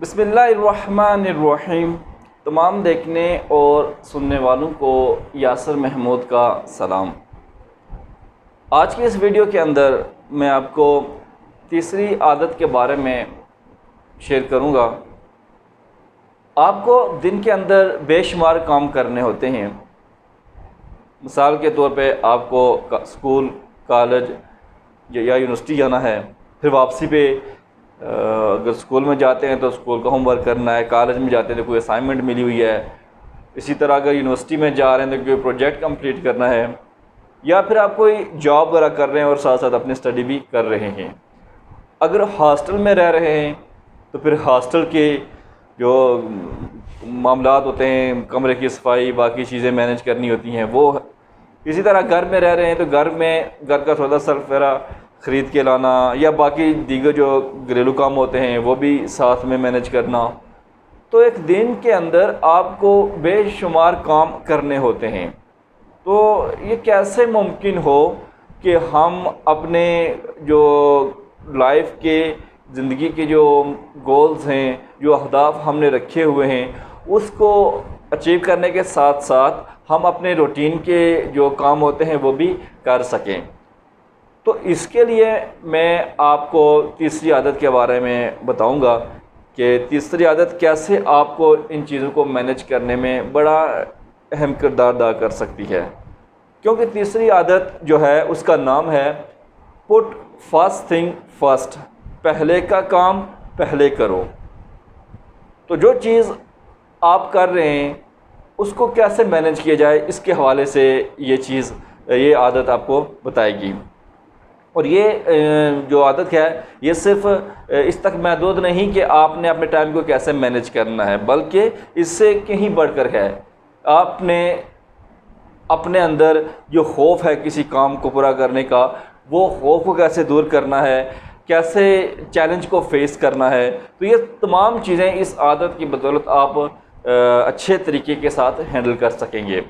بسم اللہ الرحمن الرحیم۔ تمام دیکھنے اور سننے والوں کو یاسر محمود کا سلام۔ آج کی اس ویڈیو کے اندر میں آپ کو تیسری عادت کے بارے میں شیئر کروں گا۔ آپ کو دن کے اندر بے شمار کام کرنے ہوتے ہیں۔ مثال کے طور پہ آپ کو اسکول، کالج یا یونیورسٹی جانا ہے، پھر واپسی پہ اگر اسکول میں جاتے ہیں تو اسکول کا ہوم ورک کرنا ہے، کالج میں جاتے ہیں تو کوئی اسائنمنٹ ملی ہوئی ہے، اسی طرح اگر یونیورسٹی میں جا رہے ہیں تو کوئی پروجیکٹ کمپلیٹ کرنا ہے، یا پھر آپ کوئی جاب وغیرہ کر رہے ہیں اور ساتھ ساتھ اپنی اسٹڈی بھی کر رہے ہیں۔ اگر ہاسٹل میں رہ رہے ہیں تو پھر ہاسٹل کے جو معاملات ہوتے ہیں، کمرے کی صفائی، باقی چیزیں مینیج کرنی ہوتی ہیں وہ۔ اسی طرح گھر میں رہ رہے ہیں تو گھر کا سودا سرف وغیرہ خرید کے لانا، یا باقی دیگر جو گھریلو کام ہوتے ہیں وہ بھی ساتھ میں مینیج کرنا۔ تو ایک دن کے اندر آپ کو بے شمار کام کرنے ہوتے ہیں۔ تو یہ کیسے ممکن ہو کہ ہم اپنے جو لائف کے زندگی کے جو گولز ہیں، جو اہداف ہم نے رکھے ہوئے ہیں، اس کو اچیو کرنے کے ساتھ ساتھ ہم اپنے روٹین کے جو کام ہوتے ہیں وہ بھی کر سکیں۔ تو اس کے لیے میں آپ کو تیسری عادت کے بارے میں بتاؤں گا کہ تیسری عادت کیسے آپ کو ان چیزوں کو مینیج کرنے میں بڑا اہم کردار ادا کر سکتی ہے۔ کیونکہ تیسری عادت جو ہے اس کا نام ہے پٹ فرسٹ تھنگ فرسٹ، پہلے کا کام پہلے کرو۔ تو جو چیز آپ کر رہے ہیں اس کو کیسے مینیج کیا جائے، اس کے حوالے سے یہ عادت آپ کو بتائے گی۔ اور یہ جو عادت ہے یہ صرف اس تک محدود نہیں کہ آپ نے اپنے ٹائم کو کیسے مینیج کرنا ہے، بلکہ اس سے کہیں بڑھ کر ہے آپ نے اپنے اندر جو خوف ہے کسی کام کو پورا کرنے کا، وہ خوف کو کیسے دور کرنا ہے، کیسے چیلنج کو فیس کرنا ہے۔ تو یہ تمام چیزیں اس عادت کی بدولت آپ اچھے طریقے کے ساتھ ہینڈل کر سکیں گے۔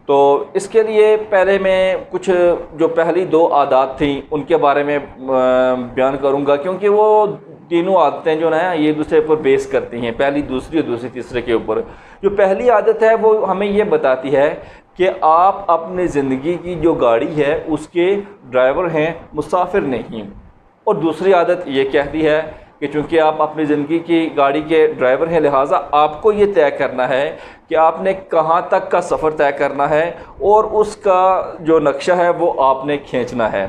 تو اس کے لیے پہلے میں کچھ جو پہلی دو عادات تھیں ان کے بارے میں بیان کروں گا، کیونکہ وہ تینوں عادتیں جو نا یہ دوسرے پر بیس کرتی ہیں، پہلی دوسری اور دوسری تیسرے کے اوپر۔ جو پہلی عادت ہے وہ ہمیں یہ بتاتی ہے کہ آپ اپنی زندگی کی جو گاڑی ہے اس کے ڈرائیور ہیں، مسافر نہیں۔ اور دوسری عادت یہ کہتی ہے کہ چونکہ آپ اپنی زندگی کی گاڑی کے ڈرائیور ہیں، لہٰذا آپ کو یہ طے کرنا ہے کہ آپ نے کہاں تک کا سفر طے کرنا ہے اور اس کا جو نقشہ ہے وہ آپ نے کھینچنا ہے۔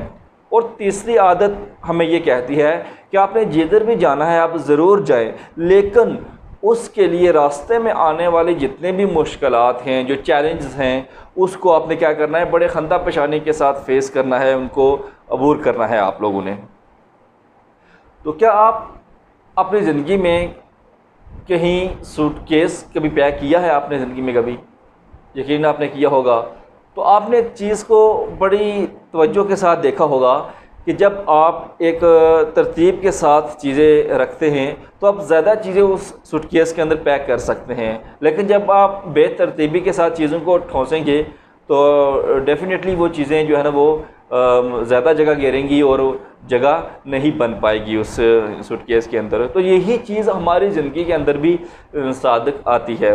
اور تیسری عادت ہمیں یہ کہتی ہے کہ آپ نے جدھر بھی جانا ہے آپ ضرور جائیں، لیکن اس کے لیے راستے میں آنے والی جتنے بھی مشکلات ہیں، جو چیلنجز ہیں، اس کو آپ نے کیا کرنا ہے، بڑے خندہ پیشانی کے ساتھ فیس کرنا ہے، ان کو عبور کرنا ہے آپ لوگوں نے۔ تو کیا آپ اپنی زندگی میں کہیں سوٹ کیس کبھی پیک کیا ہے؟ آپ نے زندگی میں کبھی یقیناً آپ نے کیا ہوگا۔ تو آپ نے چیز کو بڑی توجہ کے ساتھ دیکھا ہوگا کہ جب آپ ایک ترتیب کے ساتھ چیزیں رکھتے ہیں تو آپ زیادہ چیزیں اس سوٹ کیس کے اندر پیک کر سکتے ہیں، لیکن جب آپ بے ترتیبی کے ساتھ چیزوں کو ٹھونسیں گے تو ڈیفینیٹلی وہ چیزیں جو ہے نا وہ زیادہ جگہ گھیریں گی اور جگہ نہیں بن پائے گی اس سوٹ کیس کے اندر۔ تو یہی چیز ہماری زندگی کے اندر بھی صادق آتی ہے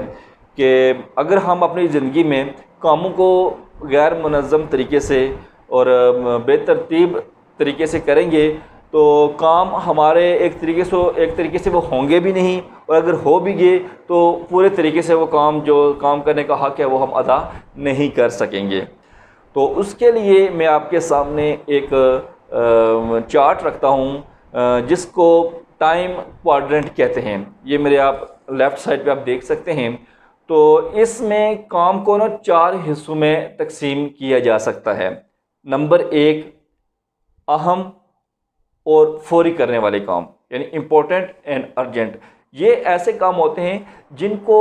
کہ اگر ہم اپنی زندگی میں کاموں کو غیر منظم طریقے سے اور بے ترتیب طریقے سے کریں گے تو کام ہمارے ایک طریقے سے وہ ہوں گے بھی نہیں، اور اگر ہو بھی گئے تو پورے طریقے سے وہ کام کرنے کا حق ہے وہ ہم ادا نہیں کر سکیں گے۔ تو اس کے لیے میں آپ کے سامنے ایک چارٹ رکھتا ہوں جس کو ٹائم کوارڈرنٹ کہتے ہیں۔ یہ میرے آپ لیفٹ سائڈ پہ آپ دیکھ سکتے ہیں۔ تو اس میں کام کو 4 حصوں میں تقسیم کیا جا سکتا ہے۔ نمبر 1، اہم اور فوری کرنے والے کام، یعنی امپورٹنٹ اینڈ ارجنٹ۔ یہ ایسے کام ہوتے ہیں جن کو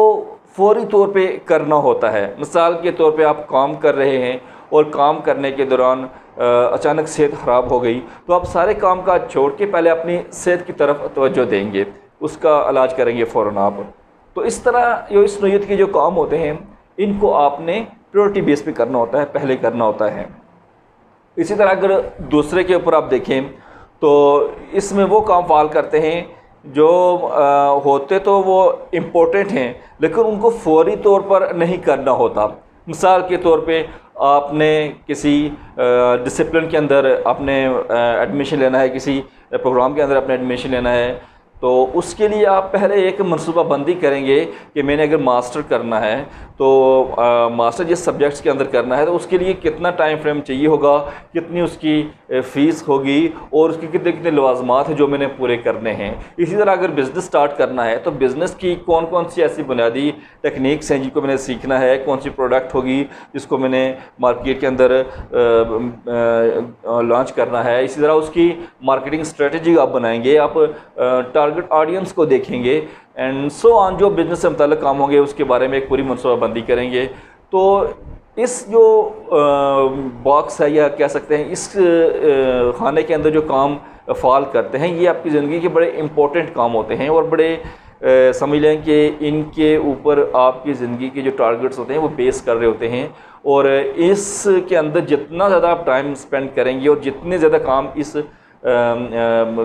فوری طور پہ کرنا ہوتا ہے۔ مثال کے طور پہ آپ کام کر رہے ہیں اور کام کرنے کے دوران اچانک صحت خراب ہو گئی تو آپ سارے کام کا چھوڑ کے پہلے اپنی صحت کی طرف توجہ دیں گے، اس کا علاج کریں گے فوراً آپ۔ تو اس طرح اس نوعیت کے جو کام ہوتے ہیں ان کو آپ نے پریورٹی بیس پہ کرنا ہوتا ہے، پہلے کرنا ہوتا ہے۔ اسی طرح اگر دوسرے کے اوپر آپ دیکھیں تو اس میں وہ کام فعال کرتے ہیں جو ہوتے تو وہ امپورٹنٹ ہیں لیکن ان کو فوری طور پر نہیں کرنا ہوتا. مثال کے طور پہ آپ نے کسی ڈسپلن کے اندر اپنے ایڈمیشن لینا ہے, کسی پروگرام کے اندر اپنے ایڈمیشن لینا ہے, تو اس کے لیے آپ پہلے ایک منصوبہ بندی کریں گے کہ میں نے اگر ماسٹر کرنا ہے تو ماسٹر جس سبجیکٹس کے اندر کرنا ہے تو اس کے لیے کتنا ٹائم فریم چاہیے ہوگا, کتنی اس کی فیس ہوگی, اور اس کی کتنے کتنے لوازمات ہیں جو میں نے پورے کرنے ہیں. اسی طرح اگر بزنس سٹارٹ کرنا ہے تو بزنس کی کون کون سی ایسی بنیادی ٹیکنیکس ہیں جن کو میں نے سیکھنا ہے, کون سی پروڈکٹ ہوگی جس کو میں نے مارکیٹ کے اندر لانچ کرنا ہے. اسی طرح اس کی مارکیٹنگ اسٹریٹجی آپ بنائیں گے, آپ ٹارگٹ آڈینس کو دیکھیں گے, اینڈ سو آن جو بزنس سے متعلق کام ہوں گے اس کے بارے میں ایک پوری منصوبہ بندی کریں گے. تو اس جو باکس ہے یا کہہ سکتے ہیں اس خانے کے اندر جو کام فال کرتے ہیں یہ آپ کی زندگی کے بڑے امپورٹنٹ کام ہوتے ہیں, اور بڑے سمجھ لیں کہ ان کے اوپر آپ کی زندگی کے جو ٹارگٹس ہوتے ہیں وہ بیس کر رہے ہوتے ہیں. اور اس کے اندر جتنا زیادہ آپ ٹائم سپینڈ کریں گے اور جتنے زیادہ کام اس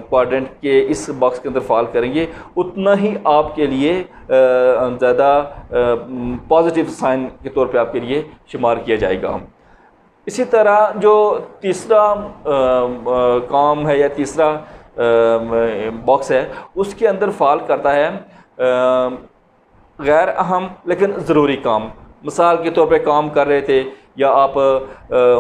کوارڈنٹ کے اس باکس کے اندر فال کریں گے اتنا ہی آپ کے لیے زیادہ پازیٹیو سائن کے طور پہ آپ کے لیے شمار کیا جائے گا. اسی طرح جو تیسرا کام ہے یا تیسرا باکس ہے اس کے اندر فال کرتا ہے غیر اہم لیکن ضروری کام. مثال کے طور پہ کام کر رہے تھے یا آپ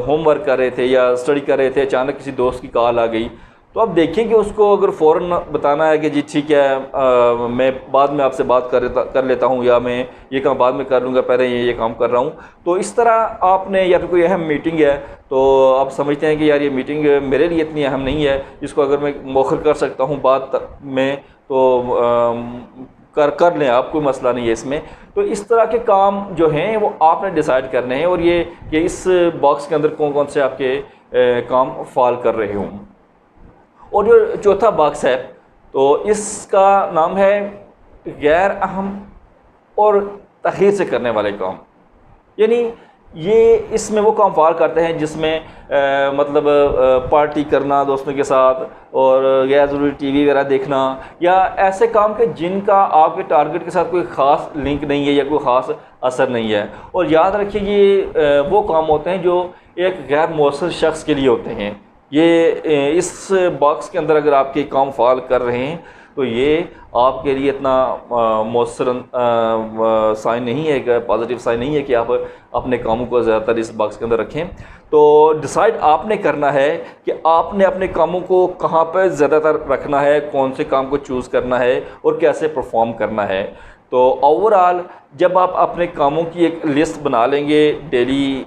ہوم ورک کر رہے تھے یا اسٹڈی کر رہے تھے, اچانک کسی دوست کی کال آ گئی تو آپ دیکھیں کہ اس کو اگر فوراً بتانا ہے کہ جی ٹھیک ہے میں بعد میں آپ سے بات کر لیتا ہوں, یا میں یہ کام بعد میں کر لوں گا, پہلے یہ کام کر رہا ہوں. تو اس طرح آپ نے, یا پھر کوئی اہم میٹنگ ہے تو آپ سمجھتے ہیں کہ یار یہ میٹنگ میرے لیے اتنی اہم نہیں ہے, اس کو اگر میں مؤخر کر سکتا ہوں بعد میں تو کر لیں آپ, کوئی مسئلہ نہیں ہے اس میں. تو اس طرح کے کام جو ہیں وہ آپ نے ڈیسائیڈ کرنے ہیں, اور یہ کہ اس باکس کے اندر کون کون سے آپ کے کام فال کر رہے ہوں. اور جو چوتھا باکس ہے تو اس کا نام ہے غیر اہم اور تاخیر سے کرنے والے کام. یعنی یہ اس میں وہ کام فال کرتے ہیں جس میں مطلب پارٹی کرنا دوستوں کے ساتھ, اور غیر ضروری ٹی وی وغیرہ دیکھنا, یا ایسے کام کے جن کا آپ کے ٹارگٹ کے ساتھ کوئی خاص لنک نہیں ہے یا کوئی خاص اثر نہیں ہے. اور یاد رکھیے یہ وہ کام ہوتے ہیں جو ایک غیر مؤثر شخص کے لیے ہوتے ہیں. یہ اس باکس کے اندر اگر آپ کے کام فال کر رہے ہیں تو یہ آپ کے لیے اتنا مؤثر سائن نہیں ہے, کہ پازیٹیو سائن نہیں ہے کہ آپ اپنے کاموں کو زیادہ تر اس باکس کے اندر رکھیں. تو ڈیسائیڈ آپ نے کرنا ہے کہ آپ نے اپنے کاموں کو کہاں پہ زیادہ تر رکھنا ہے, کون سے کام کو چوز کرنا ہے اور کیسے پرفارم کرنا ہے. تو اوورآل جب آپ اپنے کاموں کی ایک لسٹ بنا لیں گے ڈیلی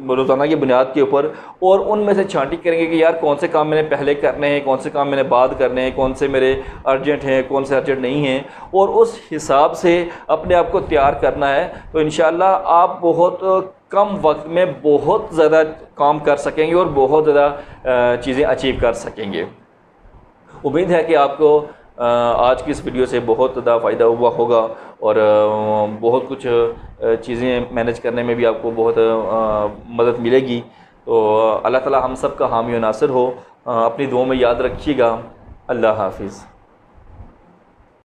روزانہ کی بنیاد کے اوپر, اور ان میں سے چھانٹی کریں گے کہ یار کون سے کام میں نے پہلے کرنے ہیں, کون سے کام میں نے بعد کرنے ہیں, کون سے میرے ارجنٹ ہیں, کون سے ارجنٹ نہیں ہیں, اور اس حساب سے اپنے آپ کو تیار کرنا ہے, تو انشاءاللہ آپ بہت کم وقت میں بہت زیادہ کام کر سکیں گے اور بہت زیادہ چیزیں اچیو کر سکیں گے. امید ہے کہ آپ کو آج کی اس ویڈیو سے بہت زیادہ فائدہ ہوا ہوگا, اور بہت کچھ چیزیں مینیج کرنے میں بھی آپ کو بہت مدد ملے گی. تو اللہ تعالی ہم سب کا حامی و ناصر ہو. اپنی دعاؤں میں یاد رکھیے گا. اللہ حافظ.